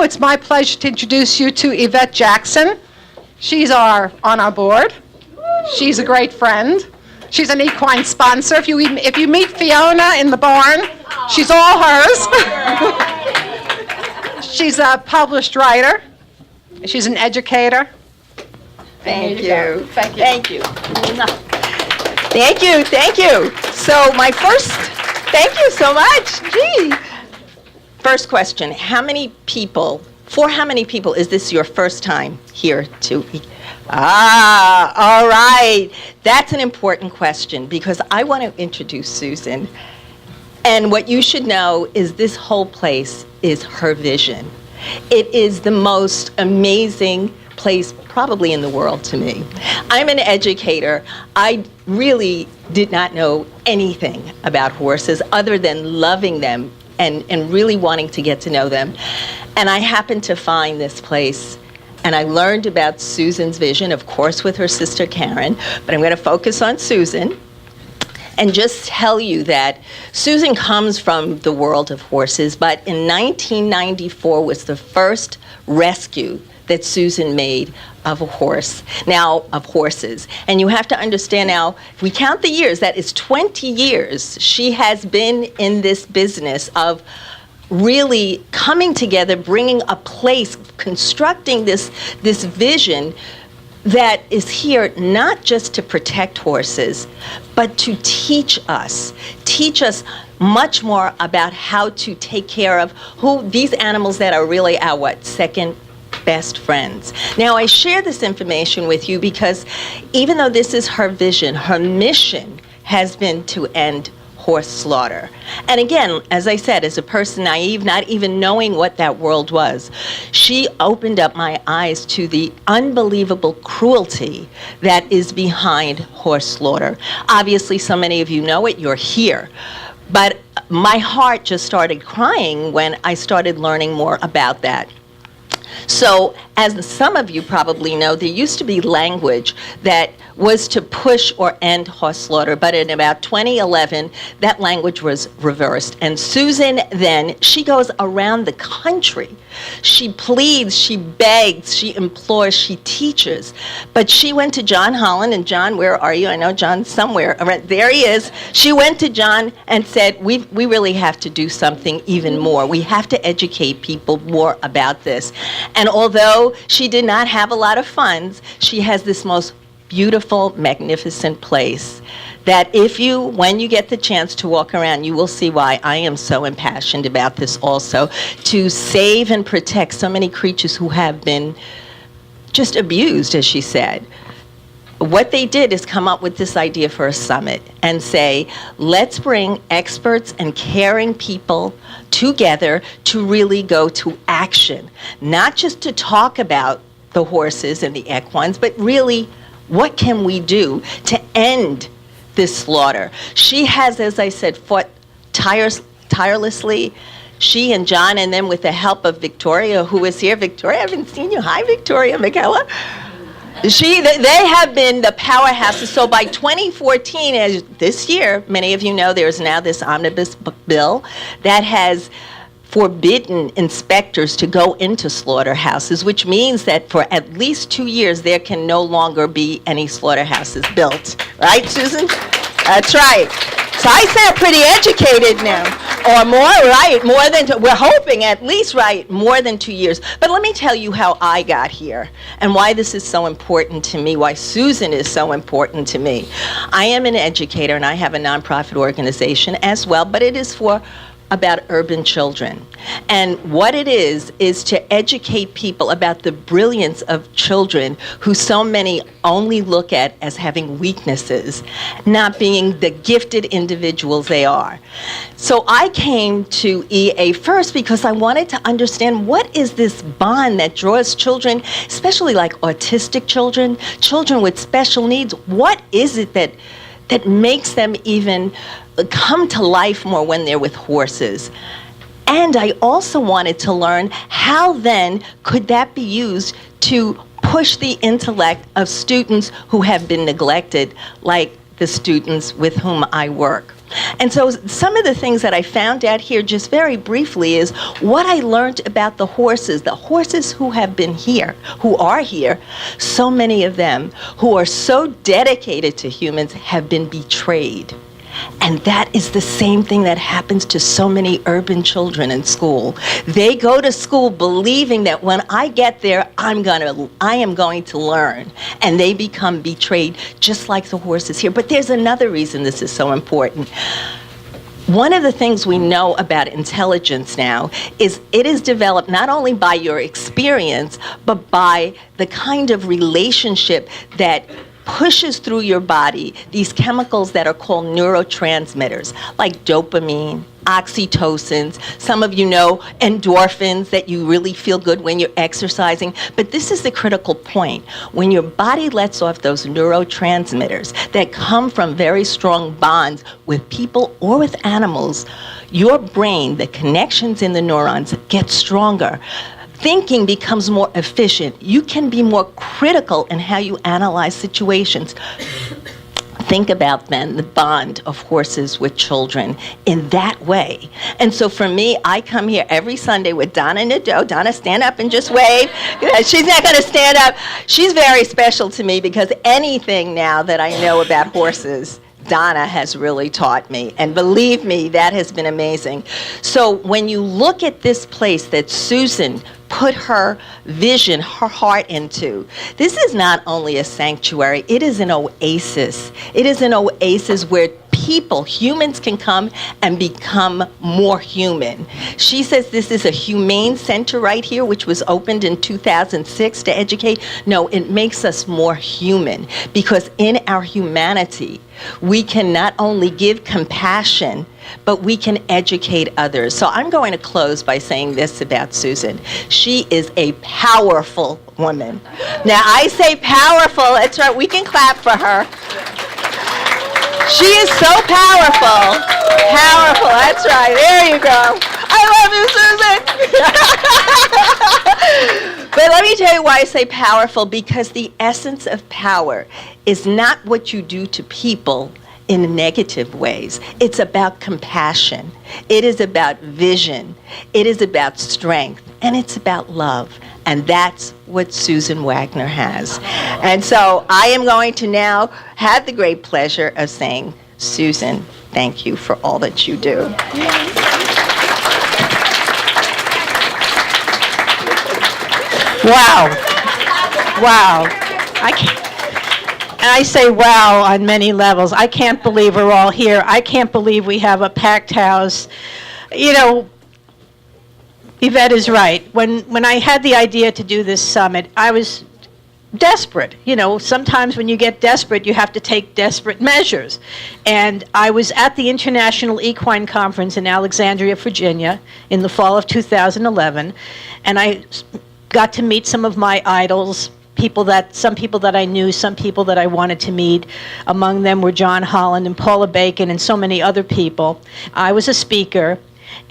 it's my pleasure to introduce you to Yvette Jackson. She's on our board. She's a great friend. She's an equine sponsor. If you meet Fiona in the barn, she's all hers. She's a published writer. She's an educator. Thank you. Thank you. Thank you. So thank you so much. Gee. First question, for how many people is this your first time here to all right. That's an important question because I want to introduce Susan. And what you should know is this whole place is her vision. It is the most amazing place probably in the world to me. I'm an educator. I really did not know anything about horses other than loving them and really wanting to get to know them. And I happened to find this place, and I learned about Susan's vision, of course, with her sister Karen, but I'm going to focus on Susan and just tell you that Susan comes from the world of horses, but in 1994 was the first rescue that Susan made of horses. And you have to understand now, if we count the years, that is 20 years she has been in this business of really coming together, bringing a place, constructing this vision that is here not just to protect horses, but to teach us much more about how to take care of these animals that are really our second best friends. Now, I share this information with you because even though this is her vision, her mission has been to end horse slaughter. And again, as I said, as a person naive, not even knowing what that world was, she opened up my eyes to the unbelievable cruelty that is behind horse slaughter. Obviously, so many of you know it, you're here. But my heart just started crying when I started learning more about that. So, as some of you probably know, there used to be language that was to push or end horse slaughter, but in about 2011, that language was reversed. And Susan then, she goes around the country. She pleads, she begs, she implores, she teaches. But she went to John Holland, and John, where are you? I know John's somewhere. There he is. She went to John and said, we really have to do something even more. We have to educate people more about this. And although she did not have a lot of funds, she has this most beautiful, magnificent place that when you get the chance to walk around, you will see why I am so impassioned about this also, to save and protect so many creatures who have been just abused, as she said. What they did is come up with this idea for a summit and say, let's bring experts and caring people together to really go to action, not just to talk about the horses and the equines, but really, what can we do to end this slaughter? She has, as I said, fought tirelessly. She and John, and then with the help of Victoria, who is here. Victoria, I haven't seen you. Hi, Victoria McKella. They have been the powerhouses. So by 2014, as this year, many of you know, there's now this omnibus bill that has forbidden inspectors to go into slaughterhouses, which means that for at least 2 years, there can no longer be any slaughterhouses built. Right, Susan? That's right. So I sound pretty educated now. Or more, right? We're hoping at least, right, more than 2 years. But let me tell you how I got here and why this is so important to me, why Susan is so important to me. I am an educator and I have a nonprofit organization as well, but it is for about urban children. And what it is to educate people about the brilliance of children who so many only look at as having weaknesses, not being the gifted individuals they are. So I came to EA first because I wanted to understand what is this bond that draws children, especially like autistic children, children with special needs. What is it that makes them even come to life more when they're with horses? And I also wanted to learn how then could that be used to push the intellect of students who have been neglected, like the students with whom I work. And so some of the things that I found out here just very briefly is what I learned about the horses who have been here, who are here, so many of them who are so dedicated to humans have been betrayed. And that is the same thing that happens to so many urban children in school. They go to school believing that when I get there, I am going to learn. And they become betrayed just like the horses here. But there's another reason this is so important. One of the things we know about intelligence now is it is developed not only by your experience, but by the kind of relationship that pushes through your body these chemicals that are called neurotransmitters, like dopamine, oxytocins, some of you know endorphins, that you really feel good when you're exercising. But this is the critical point. When your body lets off those neurotransmitters that come from very strong bonds with people or with animals, your brain, the connections in the neurons, get stronger. Thinking becomes more efficient. You can be more critical in how you analyze situations. Think about then the bond of horses with children in that way. And so for me, I come here every Sunday with Donna Nadeau. Donna, stand up and just wave. She's not going to stand up. She's very special to me because anything now that I know about horses, Donna has really taught me. And believe me, that has been amazing. So when you look at this place that Susan put her vision, her heart into, this is not only a sanctuary, it is an oasis. It is an oasis where people, humans, can come and become more human. She says this is a humane center right here, which was opened in 2006 to educate. No, it makes us more human, because in our humanity, we can not only give compassion, but we can educate others. So I'm going to close by saying this about Susan. She is a powerful woman. Now, I say powerful, that's right, we can clap for her. She is so powerful. Powerful, that's right, there you go. I love you, Susan. But let me tell you why I say powerful, because the essence of power is not what you do to people in negative ways. It's about compassion. It is about vision. It is about strength. And it's about love. And that's what Susan Wagner has. And so I am going to now have the great pleasure of saying, Susan, thank you for all that you do. Wow. Wow. And I say wow on many levels. I can't believe we're all here. I can't believe we have a packed house. You know, Yvette is right. When I had the idea to do this summit, I was desperate. You know, sometimes when you get desperate, you have to take desperate measures. And I was at the International Equine Conference in Alexandria, Virginia, in the fall of 2011, and I got to meet some of my idols, some people that I knew, some people that I wanted to meet. Among them were John Holland and Paula Bacon and so many other people. I was a speaker,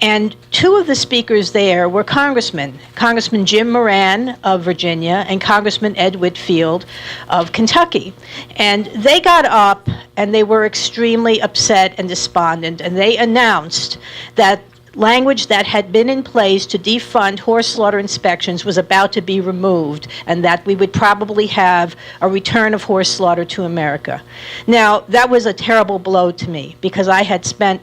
and two of the speakers there were congressmen. Congressman Jim Moran of Virginia and Congressman Ed Whitfield of Kentucky. And they got up and they were extremely upset and despondent, and they announced that language that had been in place to defund horse slaughter inspections was about to be removed, and that we would probably have a return of horse slaughter to America. Now, that was a terrible blow to me, because I had spent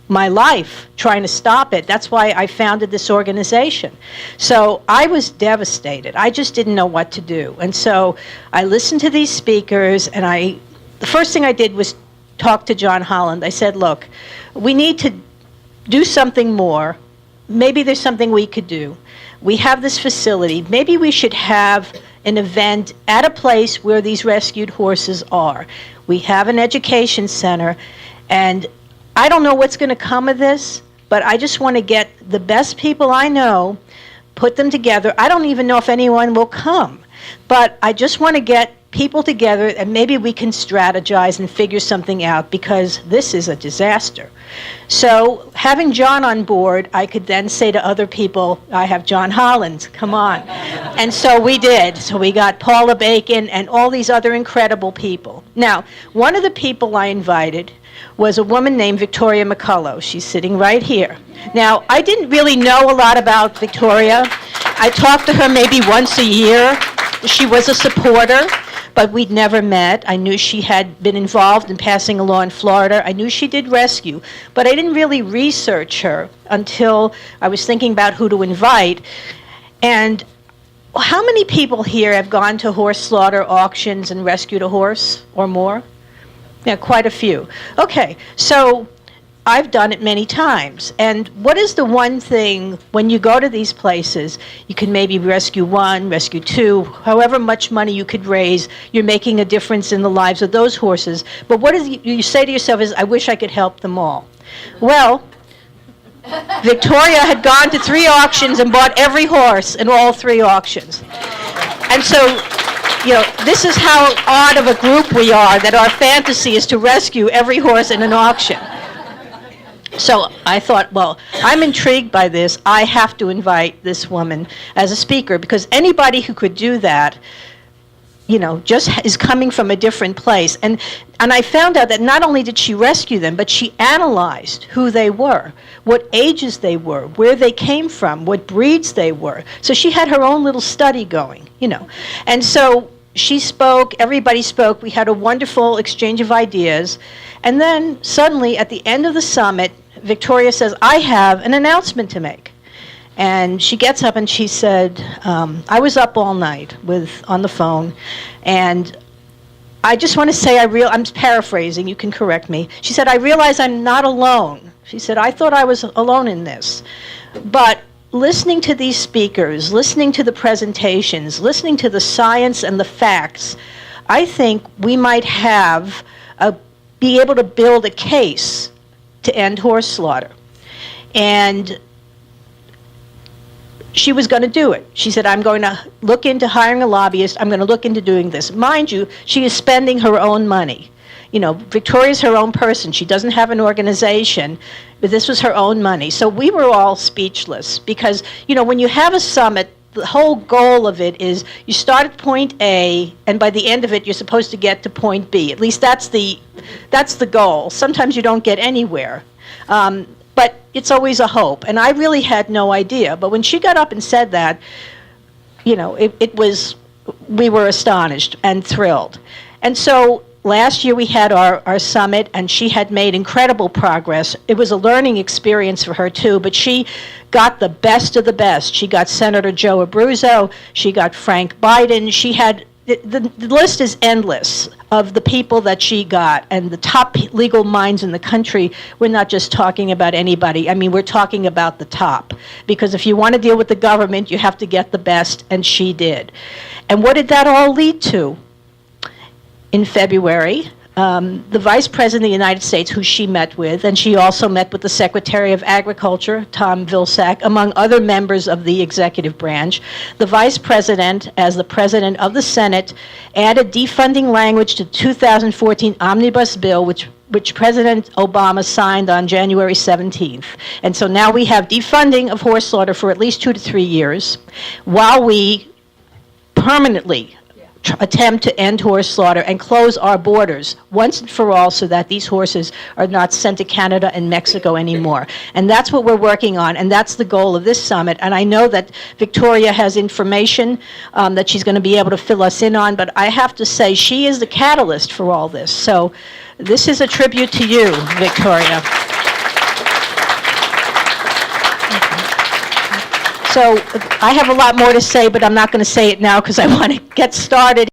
my life trying to stop it. That's why I founded this organization. So I was devastated. I just didn't know what to do. And so I listened to these speakers, and the first thing I did was talk to John Holland. I said, look, we need to do something more. Maybe there's something we could do. We have this facility. Maybe we should have an event at a place where these rescued horses are. We have an education center, and I don't know what's going to come of this, but I just want to get the best people I know, put them together. I don't even know if anyone will come, but I just want to get people together, and maybe we can strategize and figure something out, because this is a disaster. So having John on board, I could then say to other people, I have John Holland, come on. And so we did. So we got Paula Bacon and all these other incredible people. Now, one of the people I invited was a woman named Victoria McCullough. She's sitting right here. Now, I didn't really know a lot about Victoria. I talked to her maybe once a year. She was a supporter, but we'd never met. I knew she had been involved in passing a law in Florida. I knew she did rescue, but I didn't really research her until I was thinking about who to invite. And how many people here have gone to horse slaughter auctions and rescued a horse or more? Yeah, quite a few. Okay, so I've done it many times. And what is the one thing when you go to these places, you can maybe rescue one, rescue two, however much money you could raise, you're making a difference in the lives of those horses. But what is you say to yourself is, I wish I could help them all. Well, Victoria had gone to 3 auctions and bought every horse in all 3 auctions. And so, you know, this is how odd of a group we are, that our fantasy is to rescue every horse in an auction. So I thought, well, I'm intrigued by this. I have to invite this woman as a speaker, because anybody who could do that, you know, just is coming from a different place. And I found out that not only did she rescue them, but she analyzed who they were, what ages they were, where they came from, what breeds they were. So she had her own little study going, you know. And so she spoke, everybody spoke, we had a wonderful exchange of ideas. And then suddenly at the end of the summit, Victoria says, I have an announcement to make. And she gets up and she said, I was up all night on the phone, and I just want to say I'm paraphrasing, you can correct me. She said, I realize I'm not alone. She said, I thought I was alone in this. But listening to these speakers, listening to the presentations, listening to the science and the facts, I think we might be able to build a case to end horse slaughter. And she was going to do it. She said, I'm going to look into hiring a lobbyist. I'm going to look into doing this. Mind you, she is spending her own money. You know, Victoria's her own person. She doesn't have an organization, but this was her own money. So we were all speechless because, you know, when you have a summit, the whole goal of it is you start at point A, and by the end of it, you're supposed to get to point B. At least that's the goal. Sometimes you don't get anywhere. But it's always a hope. And I really had no idea. But when she got up and said that, you know, we were astonished and thrilled. And so last year we had our summit, and she had made incredible progress. It was a learning experience for her too, but she got the best of the best. She got Senator Joe Abruzzo, she got Frank Biden, she had, the list is endless of the people that she got, and the top legal minds in the country. We're not just talking about anybody. I mean, we're talking about the top. Because if you want to deal with the government, you have to get the best, and she did. And what did that all lead to? In February, the Vice President of the United States, who she met with, and she also met with the Secretary of Agriculture, Tom Vilsack, among other members of the executive branch. The Vice President, as the President of the Senate, added defunding language to the 2014 Omnibus Bill, which President Obama signed on January 17th. And so now we have defunding of horse slaughter for at least 2 to 3 years, while we permanently attempt to end horse slaughter and close our borders once and for all so that these horses are not sent to Canada and Mexico anymore. And that's what we're working on, and that's the goal of this summit. And I know that Victoria has information that she's going to be able to fill us in on, but I have to say she is the catalyst for all this. So this is a tribute to you, Victoria. So I have a lot more to say, but I'm not going to say it now because I want to get started.